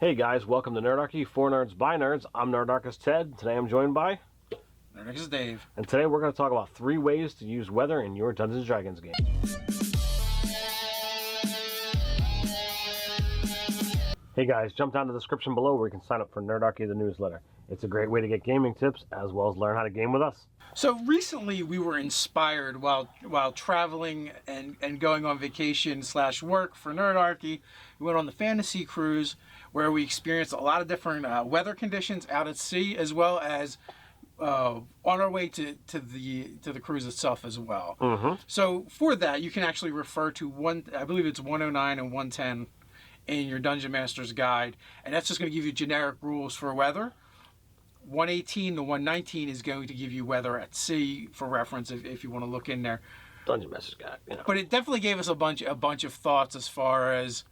Hey guys, welcome to Nerdarchy, for nerds by nerds. I'm Nerdarchist Ted. Today I'm joined by Nerdarchist Dave. And today we're going to talk about 3 ways to use weather in your Dungeons & Dragons game. Hey guys, jump down to the description below where you can sign up for Nerdarchy, the newsletter. It's a great way to get gaming tips as well as learn how to game with us. So recently we were inspired while traveling and going on vacation / work for Nerdarchy. We went on the Fan2Sea Cruise where we experienced a lot of different weather conditions out at sea, as well as on our way to the cruise itself as well. Mm-hmm. So for that, you can actually refer to I believe it's 109 and 110 in your Dungeon Master's Guide, and that's just going to give you generic rules for weather. 118 to 119 is going to give you weather at sea for reference if you want to look in there. Dungeon Master's Guide, you know. But it definitely gave us a bunch of thoughts as far as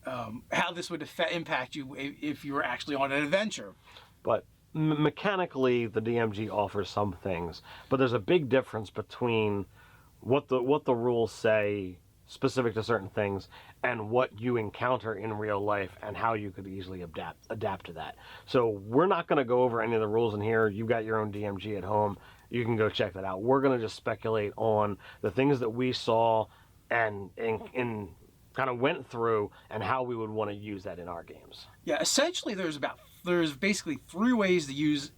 how this would impact you if you were actually on an adventure. But mechanically, the DMG offers some things, but there's a big difference between what the rules say specific to certain things and what you encounter in real life and how you could easily adapt to that. So we're not going to go over any of the rules in here. You've got your own DMG at home. You can go check that out. We're going to just speculate on the things that we saw and kind of went through and how we would want to use that in our games. Yeah, essentially there's basically 3 ways to use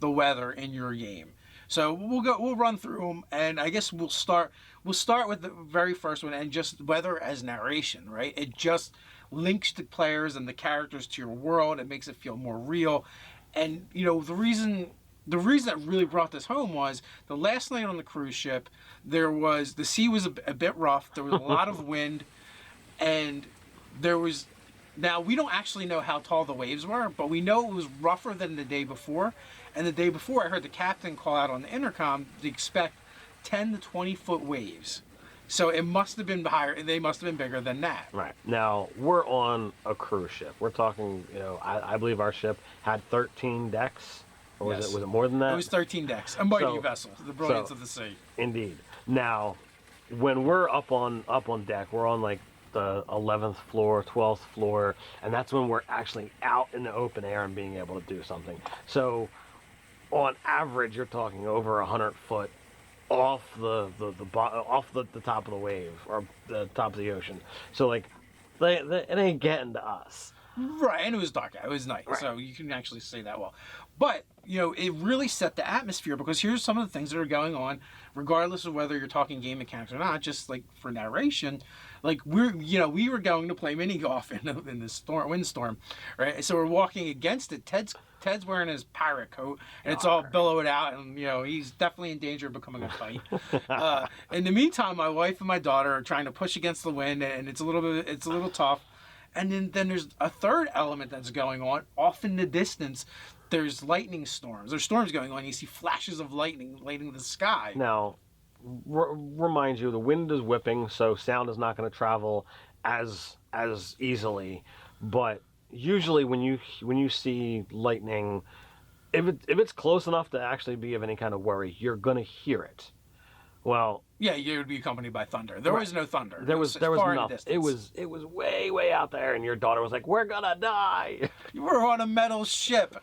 the weather in your game. So we'll run through them, and I guess we'll start with the very first one, and just weather as narration, right? It just links the players and the characters to your world. It makes it feel more real. And you know, the reason that really brought this home was the last night on the cruise ship, the sea was a bit rough. There was a lot of wind, and now, we don't actually know how tall the waves were, but we know it was rougher than the day before. And the day before, I heard the captain call out on the intercom to expect 10 to 20 foot waves. So it must have been higher. They must have been bigger than that. Right. Now, we're on a cruise ship. We're talking, I believe our ship had 13 decks. Or Yes. was it more than that? It was 13 decks. A mighty vessel. The brilliance of the sea. Indeed. Now, when we're up on deck, we're on like the 11th floor, 12th floor, and that's when we're actually out in the open air and being able to do something. So on average, you're talking over 100 foot off the top of the wave or the top of the ocean. So like it ain't getting to us. Right, and it was dark out. It was night, right. So you can actually say that well. But, it really set the atmosphere, because here's some of the things that are going on, regardless of whether you're talking game mechanics or not, just like for narration. Like, we were going to play mini golf in this windstorm, right? So we're walking against it. Ted's wearing his pirate coat, and it's all billowed out, and, he's definitely in danger of becoming a kite. In the meantime, my wife and my daughter are trying to push against the wind, and it's a little tough. And then there's a third element that's going on. Off in the distance, there's lightning storms. There's storms going on. You see flashes of lightning lighting the sky. Now, remind you, the wind is whipping, so sound is not going to travel as easily. But usually, when you see lightning, if it's close enough to actually be of any kind of worry, you're going to hear it. Well, yeah, you would be accompanied by thunder. There was no thunder. There was nothing. It was way out there, and your daughter was like, "We're gonna die." You were on a metal ship,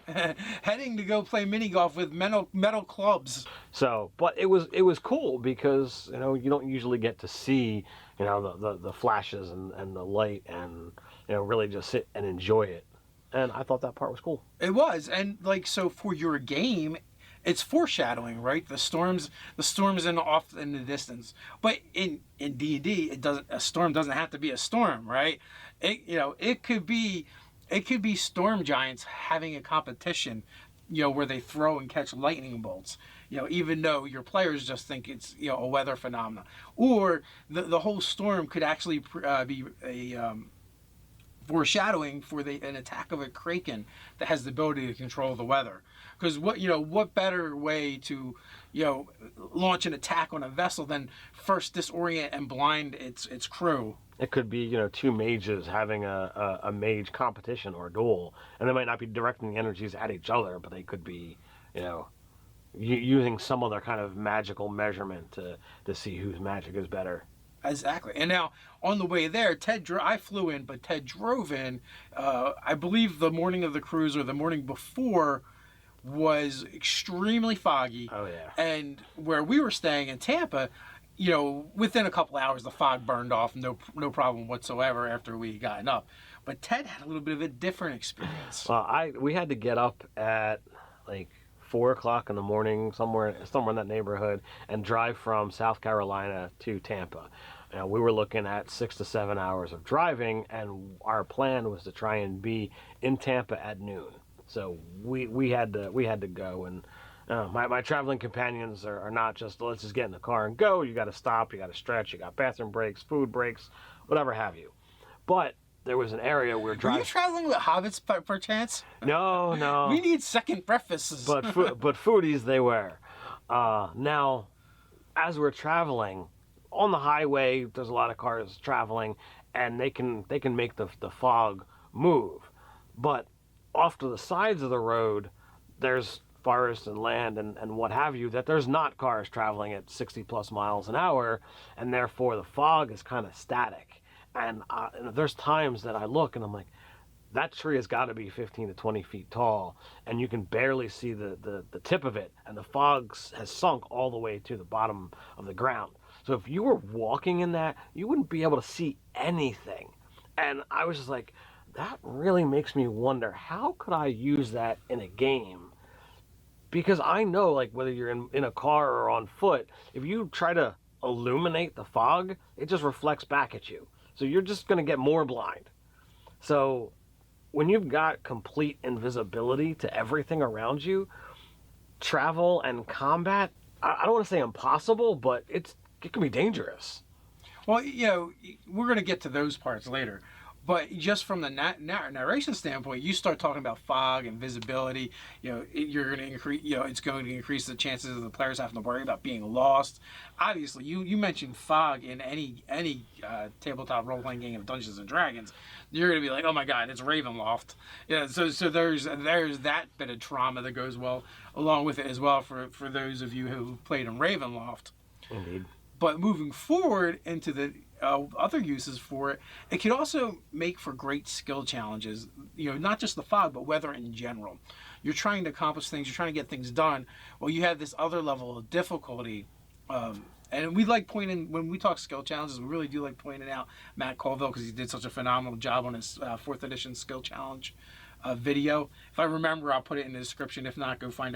heading to go play mini golf with metal clubs. So, but it was cool because you don't usually get to see the flashes and the light and really just sit and enjoy it. And I thought that part was cool. It was, and so for your game, it's foreshadowing, right? The storms off in the distance. But in D&D, a storm doesn't have to be a storm, right? It could be storm giants having a competition, where they throw and catch lightning bolts, even though your players just think it's a weather phenomenon. Or the whole storm could actually be a foreshadowing for an attack of a kraken that has the ability to control the weather. Because what better way to launch an attack on a vessel than first disorient and blind its crew? It could be 2 mages having a mage competition or duel, and they might not be directing the energies at each other, but they could be using some other kind of magical measurement to see whose magic is better. Exactly. And now on the way there, I flew in, but Ted drove in. I believe the morning of the cruise or the morning before was extremely foggy. Oh yeah. And where we were staying in Tampa, within a couple hours the fog burned off, no problem whatsoever after we gotten up. But Ted had a little bit of a different experience. Well, we had to get up at like 4 o'clock in the morning, somewhere in that neighborhood, and drive from South Carolina to Tampa. We were looking at 6 to 7 hours of driving, and our plan was to try and be in Tampa at noon. So we had to go, and my traveling companions are not just, let's just get in the car and go. You got to stop, you got to stretch, you got bathroom breaks, food breaks, whatever have you. But there was an area where Were you traveling with hobbits per chance? No. We need second breakfasts. But foodies they were. Now, as we're traveling on the highway, there's a lot of cars traveling, and they can make the fog move. But off to the sides of the road, there's forest and land and what have you, that there's not cars traveling at 60 plus miles an hour, and therefore the fog is kind of static. And there's times that I look and I'm like, that tree has got to be 15 to 20 feet tall, and you can barely see the tip of it, and the fog has sunk all the way to the bottom of the ground. So if you were walking in that, you wouldn't be able to see anything. And I was just like, that really makes me wonder, how could I use that in a game? Because I know, like, whether you're in a car or on foot, if you try to illuminate the fog, it just reflects back at you. So you're just going to get more blind. So when you've got complete invisibility to everything around you, travel and combat, I don't want to say impossible, but it can be dangerous. Well, we're going to get to those parts later. But just from the narration standpoint, you start talking about fog and visibility. You're going to increase. It's going to increase the chances of the players having to worry about being lost. Obviously, you mentioned fog in any tabletop role playing game of Dungeons and Dragons. You're going to be like, oh my God, it's Ravenloft. So there's that bit of trauma that goes well along with it as well for those of you who played in Ravenloft. Indeed. But moving forward into the other uses for it, it could also make for great skill challenges. Not just the fog, but weather in general. You're trying to accomplish things, you're trying to get things done. Well, you have this other level of difficulty. And we like pointing, when we talk skill challenges, we really do like pointing out Matt Colville, because he did such a phenomenal job on his 4th edition skill challenge video. If I remember, I'll put it in the description. If not, go find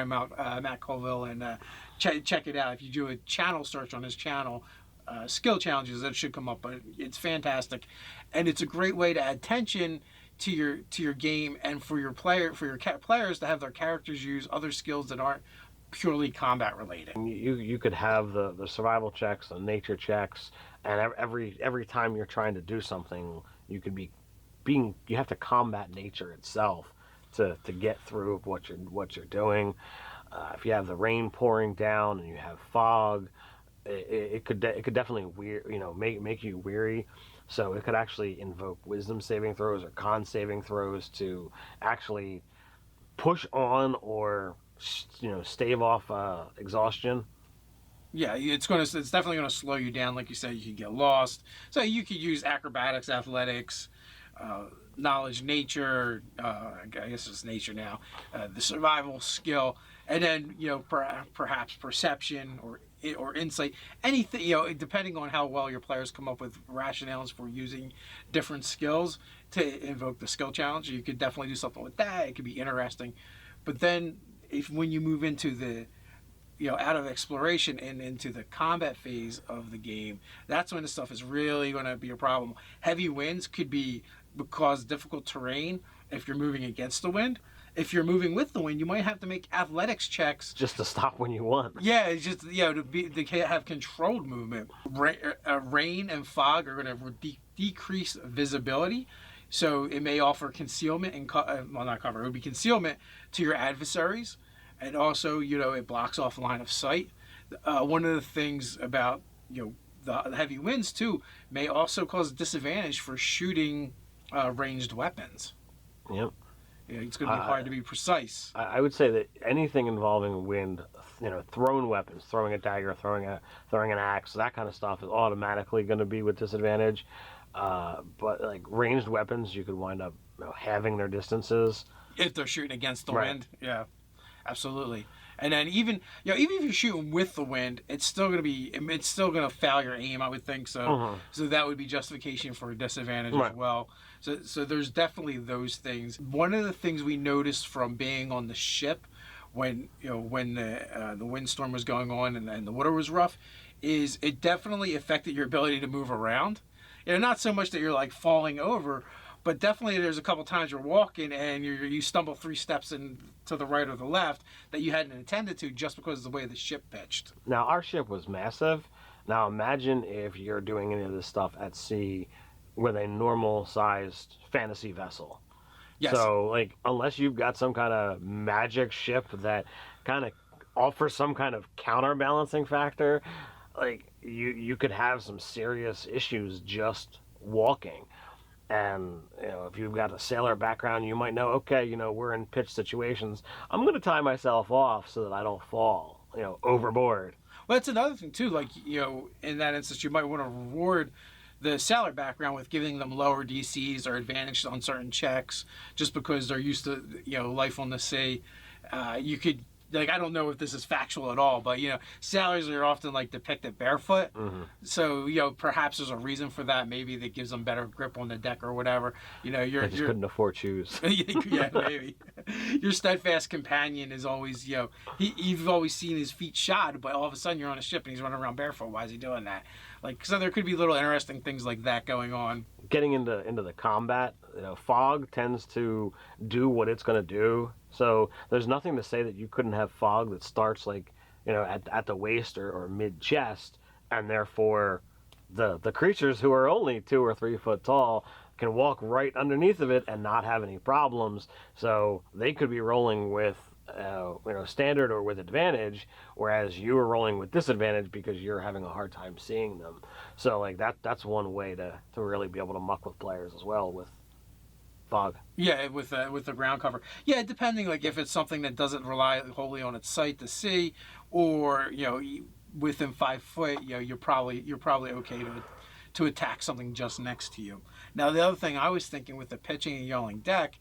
Matt Colville and check it out. If you do a channel search on his channel, skill challenges, that should come up. But it's fantastic, and it's a great way to add tension to your game, and for your players to have their characters use other skills that aren't purely combat related. You could have the survival checks, the nature checks, and every time you're trying to do something, you could you have to combat nature itself to get through what you're doing. If you have the rain pouring down and you have fog, it could definitely make you weary. So it could actually invoke wisdom saving throws or con saving throws to actually push on or stave off exhaustion. Yeah, it's definitely gonna slow you down. Like you said, you could get lost. So you could use acrobatics, athletics, knowledge, nature. I guess it's nature now. The survival skill, and then perhaps perception or insight. Anything depending on how well your players come up with rationales for using different skills to invoke the skill challenge. You could definitely do something with that. It could be interesting. But then when you move into the out of exploration and into the combat phase of the game, that's when the stuff is really going to be a problem. Heavy winds could cause difficult terrain if you're moving against the wind. If you're moving with the wind, you might have to make athletics checks just to stop when you want. Yeah, it's just to have controlled movement. Rain and fog are going to decrease visibility, so it may offer concealment and not cover. It would be concealment to your adversaries, and also it blocks off line of sight. One of the things about the heavy winds too may also cause disadvantage for shooting ranged weapons. Yep. It's going to be hard to be precise. I would say that anything involving wind, thrown weapons, throwing a dagger, throwing an axe, that kind of stuff is automatically going to be with disadvantage. But like ranged weapons, you could wind up halving their distances if they're shooting against the Right. wind. Yeah, absolutely. And then even even if you're shooting with the wind, it's still gonna fail your aim, I would think. So so that would be justification for a disadvantage Right. as well. So there's definitely those things. One of the things we noticed from being on the ship when the windstorm was going on and the water was rough, is it definitely affected your ability to move around. Not so much that you're like falling over, but definitely there's a couple times you're walking and you stumble 3 steps in to the right or the left that you hadn't intended to just because of the way the ship pitched. Now, our ship was massive. Now, imagine if you're doing any of this stuff at sea with a normal-sized fantasy vessel. Yes. So, like, unless you've got some kind of magic ship that kind of offers some kind of counterbalancing factor, like, you could have some serious issues just walking. And, if you've got a sailor background, you might know, okay, we're in pitch situations. I'm going to tie myself off so that I don't fall, overboard. Well, that's another thing, too. Like, in that instance, you might want to reward the sailor background with giving them lower DCs or advantage on certain checks just because they're used to, life on the sea. You could, like, I don't know if this is factual at all, but, sailors are often, like, depicted barefoot. So, perhaps there's a reason for that. Maybe that gives them better grip on the deck or whatever. They just couldn't afford shoes. Yeah, maybe. Your steadfast companion is always, you've always seen his feet shod, but all of a sudden you're on a ship and he's running around barefoot. Why is he doing that? Like, so there could be little interesting things like that going on. Getting into the combat, fog tends to do what it's going to do. So there's nothing to say that you couldn't have fog that starts like, at the waist or mid chest, and therefore the creatures who are only 2 or 3 foot tall can walk right underneath of it and not have any problems. So they could be rolling with standard or with advantage, whereas you are rolling with disadvantage because you're having a hard time seeing them. So like that's one way to really be able to muck with players as well with fog. Yeah, with the ground cover. Yeah, depending, like if it's something that doesn't rely wholly on its sight to see, or within 5 foot, you're probably okay to attack something just next to you. Now the other thing I was thinking with the pitching and yelling deck,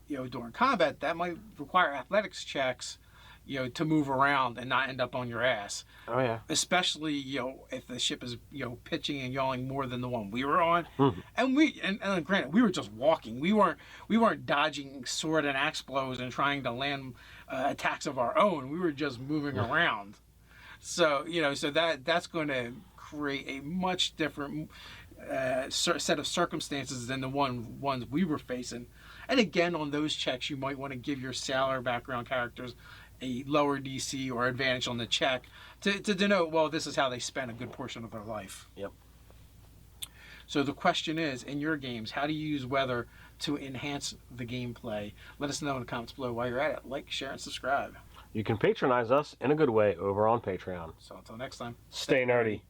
during combat, that might require athletics checks, to move around and not end up on your ass. Oh yeah. Especially, if the ship is, pitching and yawing more than the one we were on. And and granted, we were just walking. We weren't dodging sword and axe blows and trying to land attacks of our own. We were just moving around. So, so that's going to create a much different set of circumstances than the ones we were facing. And again, on those checks, you might want to give your sailor background characters a lower DC or advantage on the check to denote, well, this is how they spend a good portion of their life. Yep. So the question is, in your games, how do you use weather to enhance the gameplay? Let us know in the comments below. While you're at it, like, share, and subscribe. You can patronize us in a good way over on Patreon. So until next time, Stay nerdy.